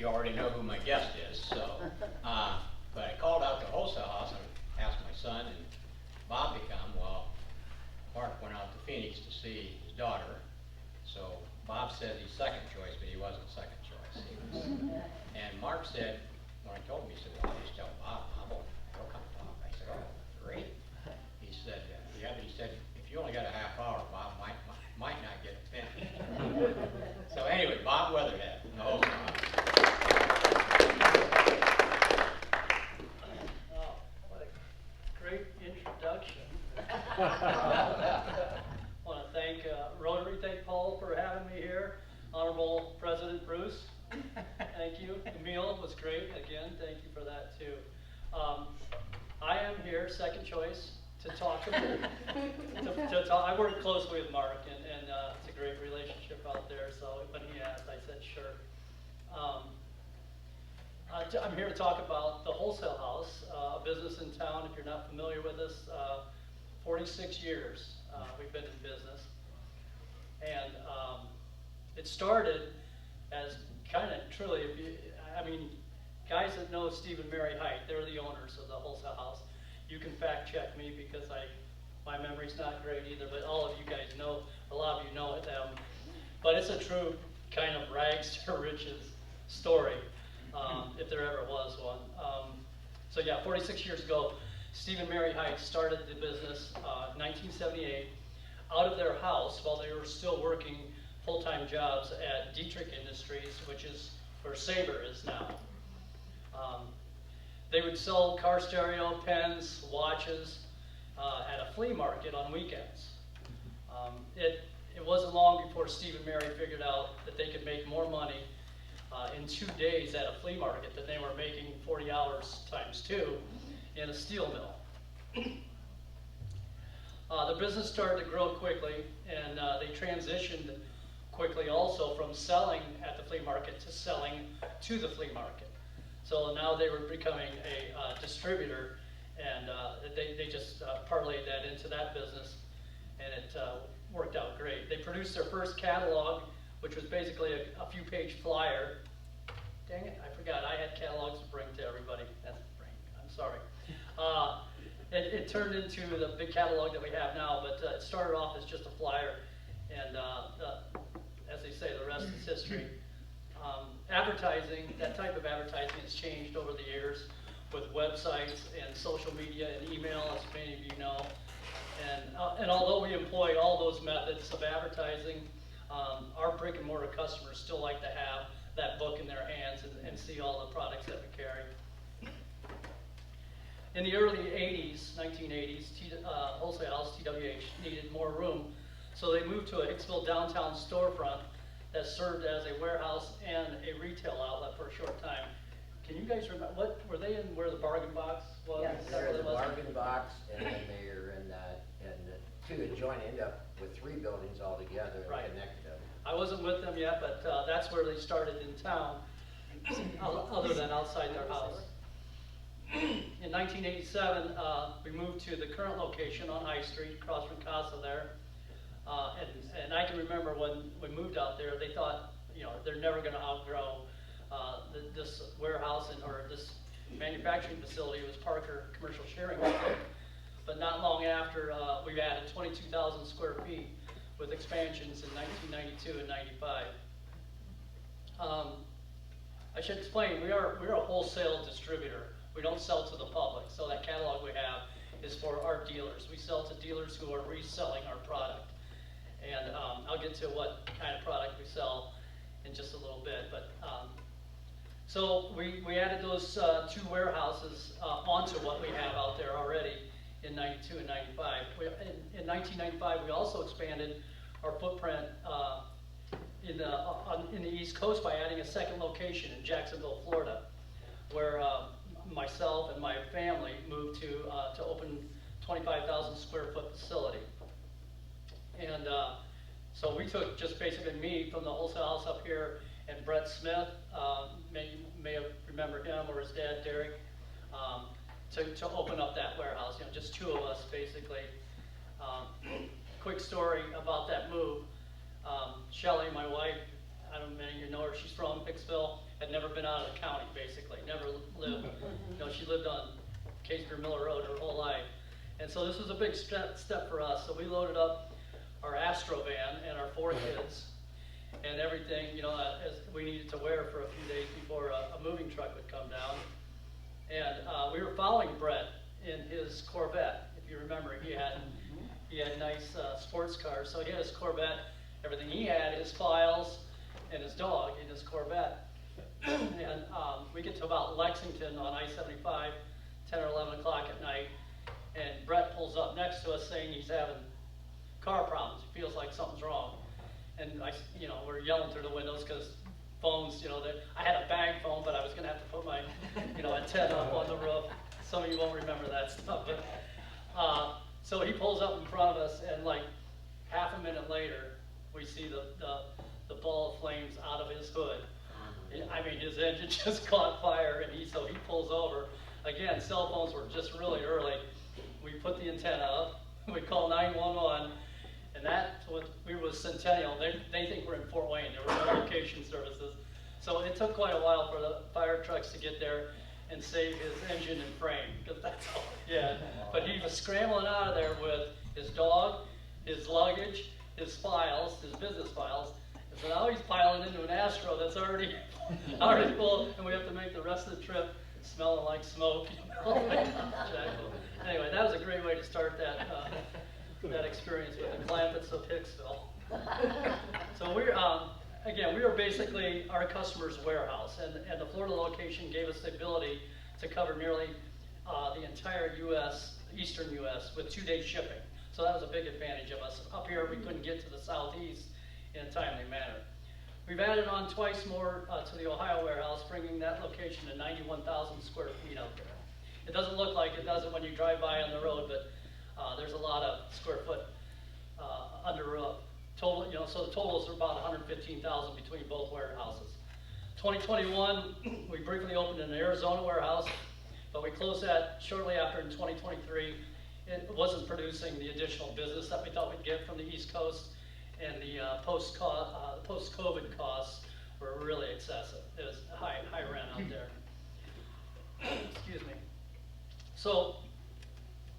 you already know who my guest is. So, but I called out to Wholesale House and asked my son and Bob to come. Well, Mark went out to Phoenix to see his daughter. So Bob said he's second choice, but he wasn't second choice. And Mark said, when I told him, he said, well, I'll just tell Bob, he'll come talk. I said, oh, great. He said, yeah, but he said, if you only got a half hour, Bob might not get it finished. So anyway, Bob Weatherhead, the Wholesale House. Oh, what a great introduction. I want to thank Rotary, thank Paul for having me here. Honorable President Bruce, thank you. Emil was great, again, thank you for that too. I am here, second choice, to talk about, I work closely with Mark, and it's a great relationship out there, so when he asked, I said sure. I'm here to talk about the Wholesale House, a business in town. If you're not familiar with us, 46 years we've been in business. And it started as kind of truly, I mean, guys that know Steve and Mary Height, they're the owners of the Wholesale House. You can fact check me because my memory's not great either, but all of you guys know, a lot of you know them. But it's a true kind of rags to riches story, if there ever was one. So yeah, 46 years ago, Steve and Mary Height started the business in 1978 out of their house while they were still working full-time jobs at Dietrich Industries, which is where Sabre is now. They would sell car stereo, pens, watches at a flea market on weekends. It wasn't long before Steve and Mary figured out that they could make more money in 2 days at a flea market than they were making 40 hours times 2 in a steel mill. The business started to grow quickly, and they transitioned quickly also from selling at the flea market to selling to the flea market. So now they were becoming a distributor, and they just parlayed that into that business, and it worked out great. They produced their first catalog, which was basically a few-page flyer. Dang it, I forgot. I had catalogs to bring to everybody. I'm sorry. It turned into the big catalog that we have now, but it started off as just a flyer, and as they say, the rest is history. Advertising, that type of advertising has changed over the years with websites and social media and email, as many of you know. And although we employ all those methods of advertising, our brick and mortar customers still like to have that book in their hands and see all the products that we carry. In the early 80s, 1980s, Wholesale House, TWH, needed more room, so they moved to a Hicksville downtown storefront that served as a warehouse and a retail outlet for a short time. Can you guys remember, what were they in, where the bargain box was? Yes, they're in the bargain box, and then they're in that, and the two adjoin end up with 3 buildings altogether Right. and connected them. I wasn't with them yet, but that's where they started in town, other than outside their house. In 1987, we moved to the current location on High Street, across from Casa there. And I can remember when we moved out there, they thought, you know, they're never going to outgrow this warehouse or this manufacturing facility. It was Parker Commercial Sharing Company. But not long after, we added 22,000 square feet with expansions in 1992 and 95. I should explain, we're a wholesale distributor. We don't sell to the public, so that catalog we have is for our dealers. We sell to dealers who are reselling our product. And I'll get to what kind of product we sell in just a little bit. But so we added those 2 warehouses onto what we have out there already in 92 and 95. In 1995, we also expanded our footprint in the East Coast by adding a second location in Jacksonville, Florida, where myself and my family moved to open 25,000 square foot facility. And so we took just basically me from the Wholesale House up here, and Brett Smith, may have remembered him, or his dad, Derek, to open up that warehouse. You know, just 2 of us basically. Quick story about that move. Shelley, my wife, I don't know, many of you know her, she's from Hicksville, had never been out of the county, basically, never lived, she lived on Casebeer Miller Road her whole life. And so this was a big step for us, so we loaded up our Astro van and our 4 kids, and everything, as we needed to wear for a few days before a moving truck would come down. And we were following Brett in his Corvette. If you remember, he had nice sports cars. So he had his Corvette. Everything he had, his files and his dog in his Corvette. And we get to about Lexington on I-75, 10 or 11 o'clock at night, and Brett pulls up next to us saying he's having car problems. He feels like something's wrong. And we're yelling through the windows because phones, I had a bag phone, but I was going to have to put my, antenna up on the roof. Some of you won't remember that stuff. But, so he pulls up in front of us, and like half a minute later, we see the ball of flames out of his hood. I mean, his engine just caught fire, and so he pulls over. Again, cell phones were just really early. We put the antenna up, we call 911, and that's what we were with Centennial. They think we're in Fort Wayne. There were no location services. So it took quite a while for the fire trucks to get there and save his engine and frame, because that's all he had. But he was scrambling out of there with his dog, his luggage, his files, his business files. And so now he's piling into an Astro that's already full, and we have to make the rest of the trip smelling like smoke. Anyway, that was a great way to start that experience with the Clampets of Hicksville. So we are basically our customer's warehouse, and the Florida location gave us the ability to cover nearly the entire U.S., eastern U.S., with 2-day shipping. So that was a big advantage of us. Up here, we couldn't get to the southeast in a timely manner. We've added on twice more to the Ohio warehouse, bringing that location to 91,000 square feet out there. It doesn't look like it does it when you drive by on the road, but there's a lot of square foot under total. So the totals are about 115,000 between both warehouses. 2021, we briefly opened an Arizona warehouse, but we closed that shortly after in 2023. It wasn't producing the additional business that we thought we'd get from the East Coast, and the post-COVID costs were really excessive. It was high rent out there. Excuse me. So,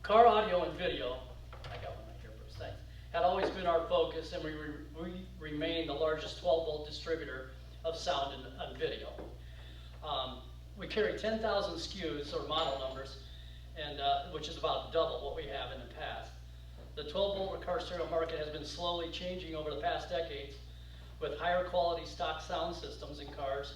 car audio and video, I got one right here first, thanks, had always been our focus, and we remain the largest 12-volt distributor of sound and video. We carry 10,000 SKUs, or model numbers, and which is about double what we have in the past. The 12-volt car stereo market has been slowly changing over the past decades, with higher quality stock sound systems in cars,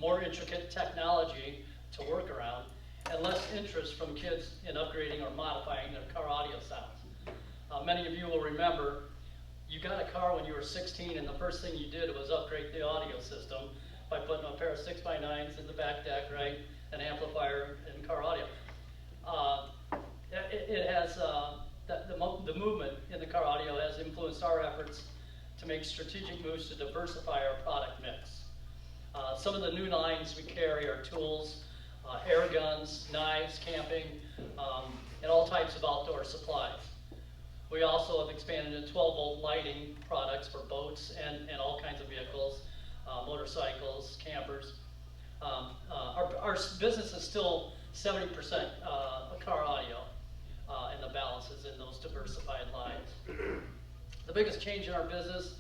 more intricate technology to work around, and less interest from kids in upgrading or modifying their car audio sounds. Many of you will remember, you got a car when you were 16, and the first thing you did was upgrade the audio system by putting a pair of 6x9s in the back deck, right, an amplifier, and car audio. It has, the movement in the car audio has influenced our efforts to make strategic moves to diversify our product mix. Some of the new lines we carry are tools, air guns, knives, camping, and all types of outdoor supplies. We also have expanded into 12-volt lighting products for boats and all kinds of vehicles, motorcycles, campers. Our business is still 70% car audio, and the balance is in those diversified lines. The biggest change in our business,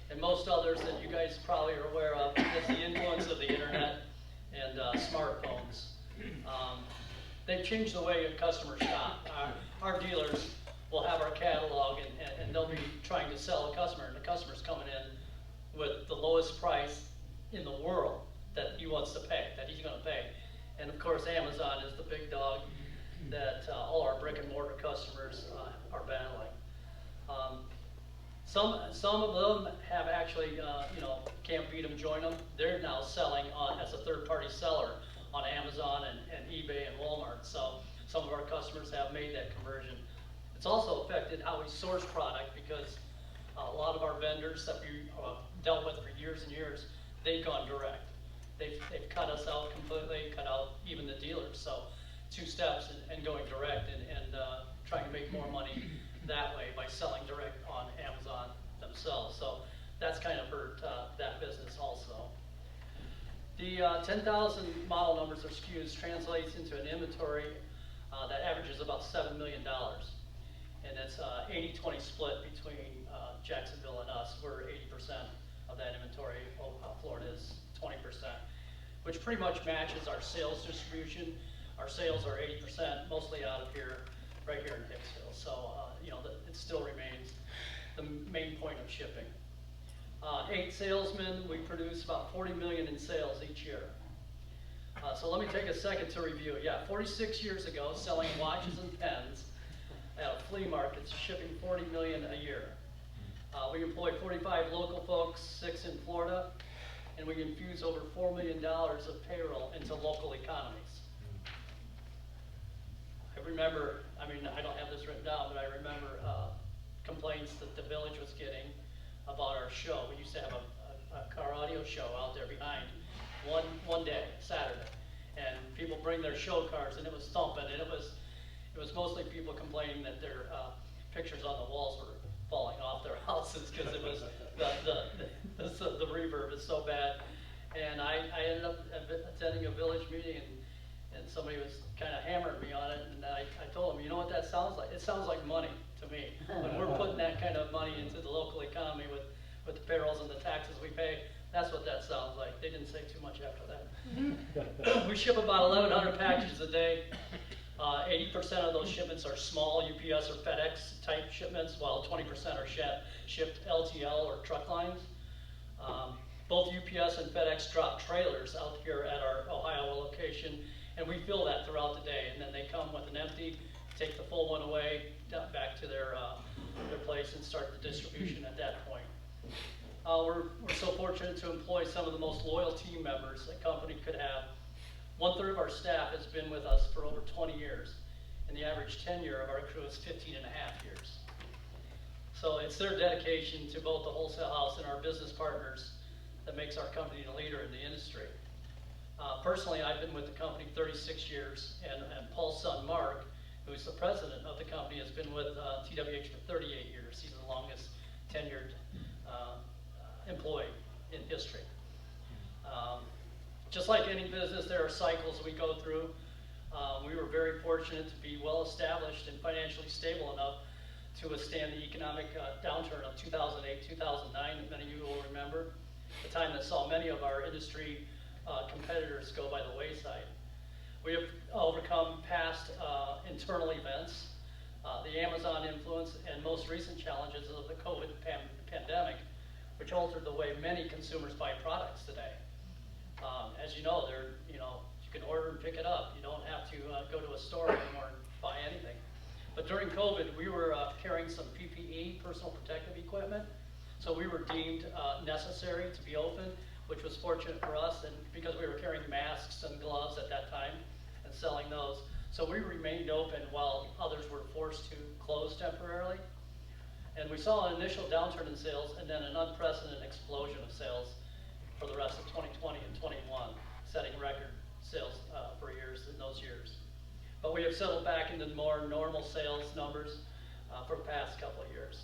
and most others that you guys probably are aware of, is the influence of the internet and smartphones. They've changed the way customers shop. Our dealers will have our catalog, and they'll be trying to sell a customer, and the customer's coming in with the lowest price in the world that he wants to pay, that he's going to pay. And of course, Amazon is the big dog that all our brick and mortar customers are battling. Some of them have actually, can't beat them, join them. They're now selling as a third-party seller on Amazon and eBay and Walmart. So some of our customers have made that conversion. It's also affected how we source product, because a lot of our vendors that we dealt with for years and years, they've gone direct. They've cut us out completely, cut out even the dealers. So 2 steps and going direct and trying to make more money that way by selling direct on Amazon themselves. So that's kind of hurt that business also. The 10,000 model numbers or SKUs translates into an inventory that averages about $7 million. And it's 80-20 split between Jacksonville and us. We're 80% of that inventory. Florida is 20%, which pretty much matches our sales distribution. Our sales are 80%, mostly out of here, right here in Hicksville. So, you know, it still remains the main point of shipping. 8 salesmen, we produce about 40 million in sales each year. So let me take a second to review. Yeah, 46 years ago, selling watches and pens at flea markets, shipping 40 million a year. We employ 45 local folks, 6 in Florida, and we infuse over $4 million of payroll into local economies. I remember, I mean, I don't have this written down, but I remember complaints that the village was getting about our show. We used to have a car audio show out there behind one day, Saturday, and people bring their show cars, and it was thumping, and it was mostly people complaining that their pictures on the walls were falling off their houses because it was the reverb is so bad. And I ended up attending a village meeting, and somebody was kind of hammering me on it, and I told them, you know what that sounds like? It sounds like money to me. When we're putting that kind of money into the local economy with the payrolls and the taxes we pay, that's what that sounds like. They didn't say too much after that. We ship about 1,100 packages a day. 80% of those shipments are small UPS or FedEx type shipments, while 20% are shipped LTL or truck lines. Both UPS and FedEx drop trailers out here at our Ohio location, and we fill that throughout the day, and then they come with an empty, take the full one away, back to their place and start the distribution at that point. We're so fortunate to employ some of the most loyal team members a company could have. 1/3 of our staff has been with us for over 20 years, and the average tenure of our crew is 15.5 years. So it's their dedication to both the Wholesale House and our business partners that makes our company a leader in the industry. Personally, I've been with the company 36 years, and Paul's son, Mark, who's the president of the company, has been with TWH for 38 years. He's the longest tenured employee in history. Just like any business, there are cycles we go through. We were very fortunate to be well established and financially stable enough to withstand the economic downturn of 2008, 2009, that many of you will remember, the time that saw many of our industry competitors go by the wayside. We have overcome past internal events, the Amazon influence, and most recent challenges of the COVID pandemic, which altered the way many consumers buy products today. As you know, you can order and pick it up. You don't have to go to a store anymore and buy anything. But during COVID, we were carrying some PPE, personal protective equipment, so we were deemed necessary to be open, which was fortunate for us, and because we were carrying masks and gloves at that time and selling those. So we remained open while others were forced to close temporarily. And we saw an initial downturn in sales and then an unprecedented explosion of sales for the rest of 2020 and 21, setting record sales for years in those years. But we have settled back into more normal sales numbers for the past couple of years.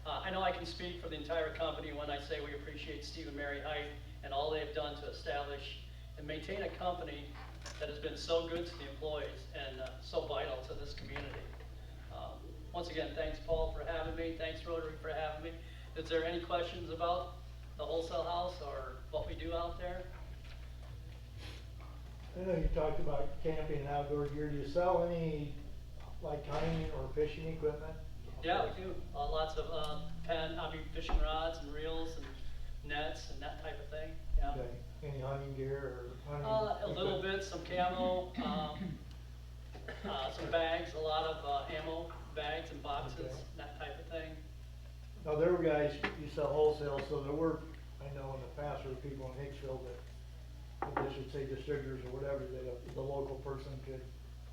I know I can speak for the entire company when I say we appreciate Steve and Mary Height and all they've done to establish and maintain a company that has been so good to the employees and so vital to this community. Once again, thanks Paul for having me. Thanks Rotary for having me. Is there any questions about the Wholesale House or what we do out there? I know you talked about camping and outdoor gear. Do you sell any like hunting or fishing equipment? Yeah, we do. Lots of fishing rods and reels and nets and that type of thing. Yeah. Okay. Any hunting gear or hunting? A little bit, some camo, some bags, a lot of ammo bags and boxes, Okay. that type of thing. Now there were guys, you sell wholesale, so there were, I know in the past there were people in Hicksville that, I guess you'd say distributors or whatever, that the local person could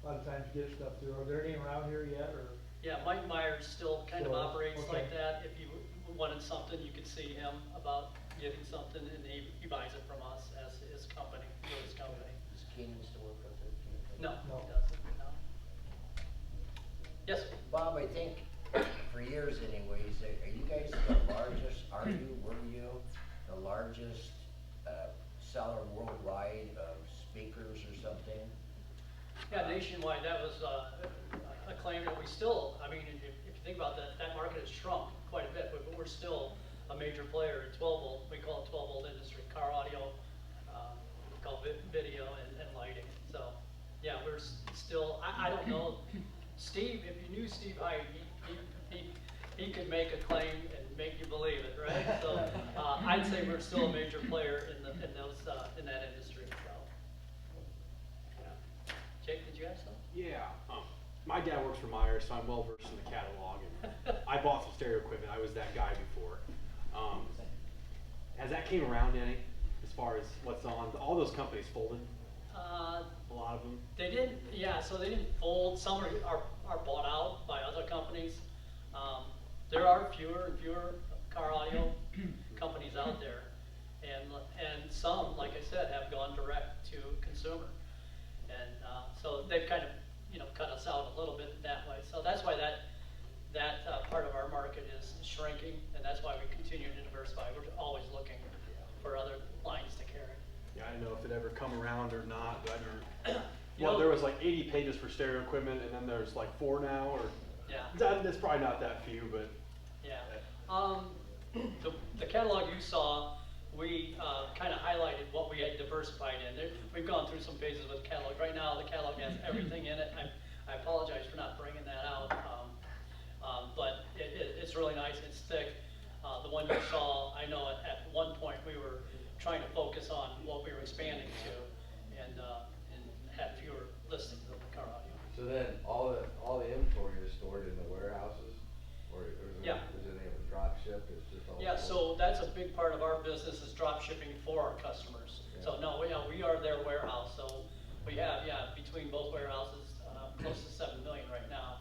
a lot of times get stuff through. Are there any around here yet, or? Yeah, Mike Myers still kind of So, operates okay. like that. If you wanted something, you could see him about getting something, and he buys it from us as his company, through his company. Does Keenan still work out there? No, No. he doesn't, no. Yes, sir. Bob, I think for years anyways, are you guys the largest, were you the largest seller Yeah, nationwide, that was a claim that we still, I mean, if you think about that, that market has shrunk quite a bit, but we're still a major player in 12 volt, we call it 12 volt industry, car audio, we call it video and lighting. So, yeah, we're still, I don't know, Steve, if you knew Steve Hyde, he could make a claim and make you believe it, right? So, I'd say we're still a major player in that industry, so. Yeah. Jake, did you have something? Yeah, my dad works for Myers, so I'm well versed in the catalog, and I bought some stereo equipment. I was that guy before. Has that came around any, as far as what's on? All those companies folded, a lot of them. They didn't, yeah, so they didn't fold. Some are bought out by other companies. There are fewer and fewer car audio companies out there, and some, like I said, have gone direct to consumer, and so they've kind of cut us out a little bit that way. So that's why that part of our market is shrinking, and that's why we continue to diversify. We're always looking for other lines to carry. Yeah, I didn't know if it ever come around or not, but You well, know- there was like 80 pages for stereo equipment, and then there's like 4 now, or Yeah. That's probably not that few, but Yeah. The catalog you saw, we kind of highlighted what we had diversified in. We've gone through some phases with the catalog. Right now, the catalog has everything in it. I apologize for not bringing that out, but it's really nice. It's thick. The one you saw, I know at one point we were trying to focus on what we were expanding to, and had fewer listings of the car audio. So then, all the inventory is stored in the warehouses, or is Yeah. it able to drop ship? It's just all. Yeah, so that's a big part of our business is drop shipping for our customers. So no, we are their warehouse, so we have, between both warehouses, close to 7 million right now.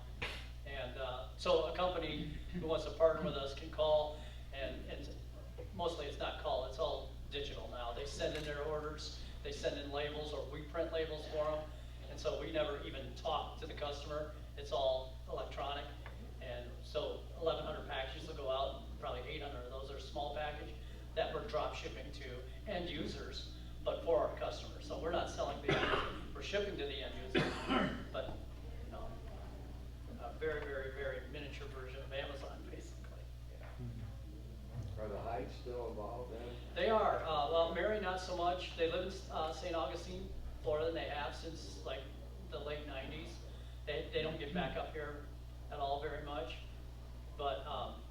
And so a company who wants to partner with us can call, and mostly it's not call, it's all digital now. They send in their orders, they send in labels, or we print labels for them. And so we never even talk to the customer, it's all electronic. And so 1,100 packages will go out, probably 800 of those are small package that we're drop shipping to end users, but for our customers. So we're not selling to the end user, we're shipping to the end user, but a very, very, very miniature version of Amazon, basically. Are the Heights still involved then? They are, well, Mary not so much. They live in St. Augustine, Florida, and they have since like the late 90s. They don't get back up here at all very much. But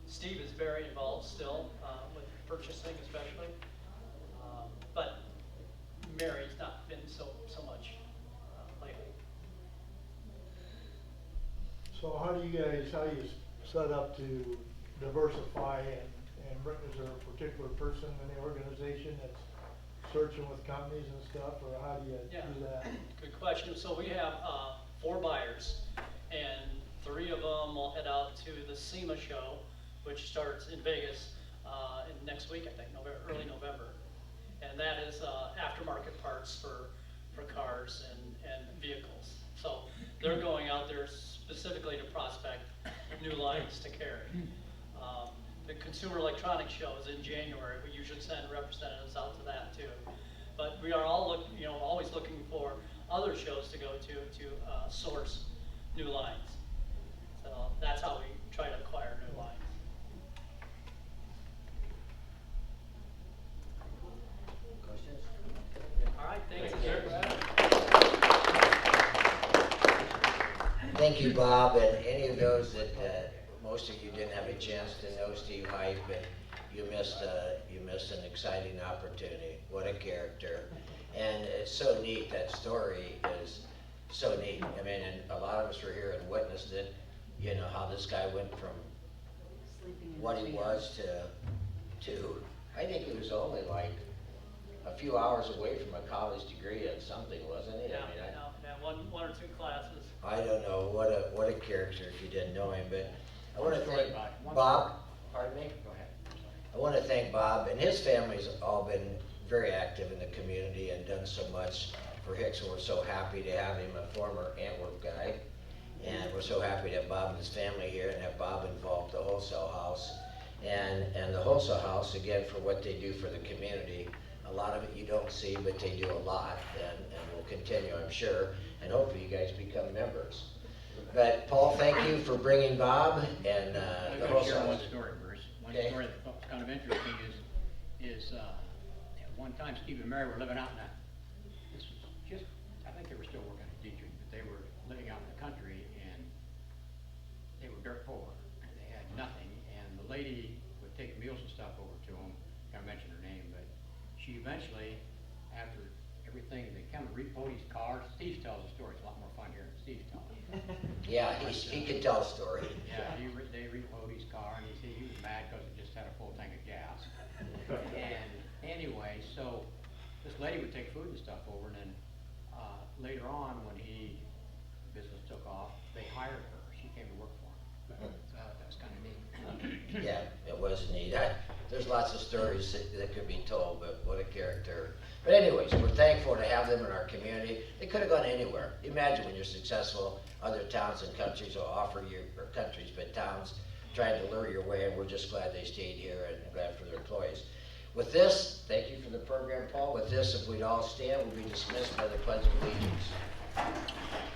Steve is very involved still with purchasing especially. But Mary's not been so much lately. So how do you set up to diversify and bring, is there a particular person in the organization that's searching with companies and stuff, or how do you do that? Good question. So we have 4 buyers, and 3 of them will head out to the SEMA show, which starts in Vegas in next week, I think, early November. And that is aftermarket parts for cars and vehicles. So they're going out there specifically to prospect new lines to carry. The Consumer Electronics Show is in January. We usually send representatives out to that too. But we are all always looking for other shows to go to source new lines. So that's how we try to acquire new lines. Questions? All right, thanks, sir. Thank you, Bob, and any of those that, most of you didn't have a chance to know Steve Hyde, but you missed an exciting opportunity. What a character. And it's so neat, that story is so neat. I mean, and a lot of us were here and witnessed it, how this guy went from what he was to, I think he was only like a few hours away from a college degree in something, wasn't he? Yeah, I mean, one or two classes. I don't know, what a character if you didn't know him, but I want to Story thank about it. Bob, pardon me? Go ahead. I want to thank Bob, and his family's all been very active in the community and done so much for Hicks. We're so happy to have him, a former Antwerp guy, and we're so happy to have Bob and his family here and have Bob involved the Wholesale House. And the Wholesale House, again, for what they do for the community. A lot of it you don't see, but they do a lot, and will continue, I'm sure, and hopefully you guys become members. But Paul, thank you for bringing Bob and I'm the gonna whole share one house. story, Bruce. One Okay. story that was kind of interesting is at one time Steve and Mary were living out in a, this was just, I think they were still working at Dietrich, but they were living out in the country and they were dirt poor. And they had nothing, and the lady would take meals and stuff over to them. I mentioned her name, but she eventually, after everything, they come and repo these cars. Steve tells the story. It's a lot more fun here than Steve's telling it. Yeah, he can tell a story. Yeah, they repoed his car, and he was mad because it just had a full tank of gas. And anyway, so this lady would take food and stuff over, and then later on, when business took off, they hired her. She came to work for him. That was kind of neat. Yeah, it was neat. There's lots of stories that could be told, but what a character. But anyways, we're thankful to have them in our community. They could have gone anywhere. Imagine when you're successful, other towns and countries will offer you, or countries, but towns trying to lure your way, and we're just glad they stayed here and glad for their employees. With this, thank you for the program, Paul. With this, if we'd all stand, we'll be dismissed by the Pledge of Allegiance.